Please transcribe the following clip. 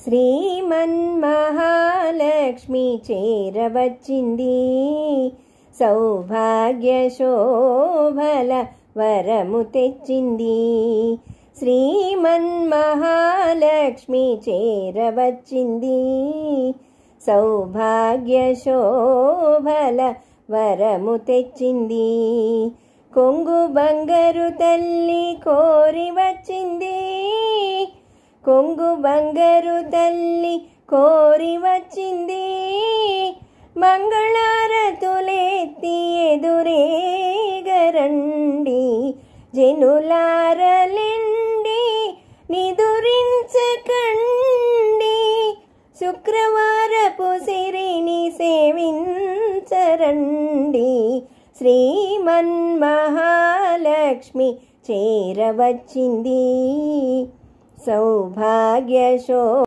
శ్రీమన్మహాలక్ష్మి చేరవచ్చింది, సౌభాగ్య శోభల వరము తెచ్చింది. శ్రీమన్మహాలక్ష్మి చేరవచ్చింది, సౌభాగ్య శోభల వరము తెచ్చింది. కొంగు బంగారు తల్లి కోరి వచ్చింది, కొంగు బంగారు తల్లి కోరి వచ్చింది. మంగళారతులెత్తి ఎదురేగరండి, జనులారలెండి నిదురించకండి. శుక్రవారపు సిరిని సేవించరండి, శ్రీమన్మహాలక్ష్మి చేరవచ్చింది, సౌభాగ్య శోభ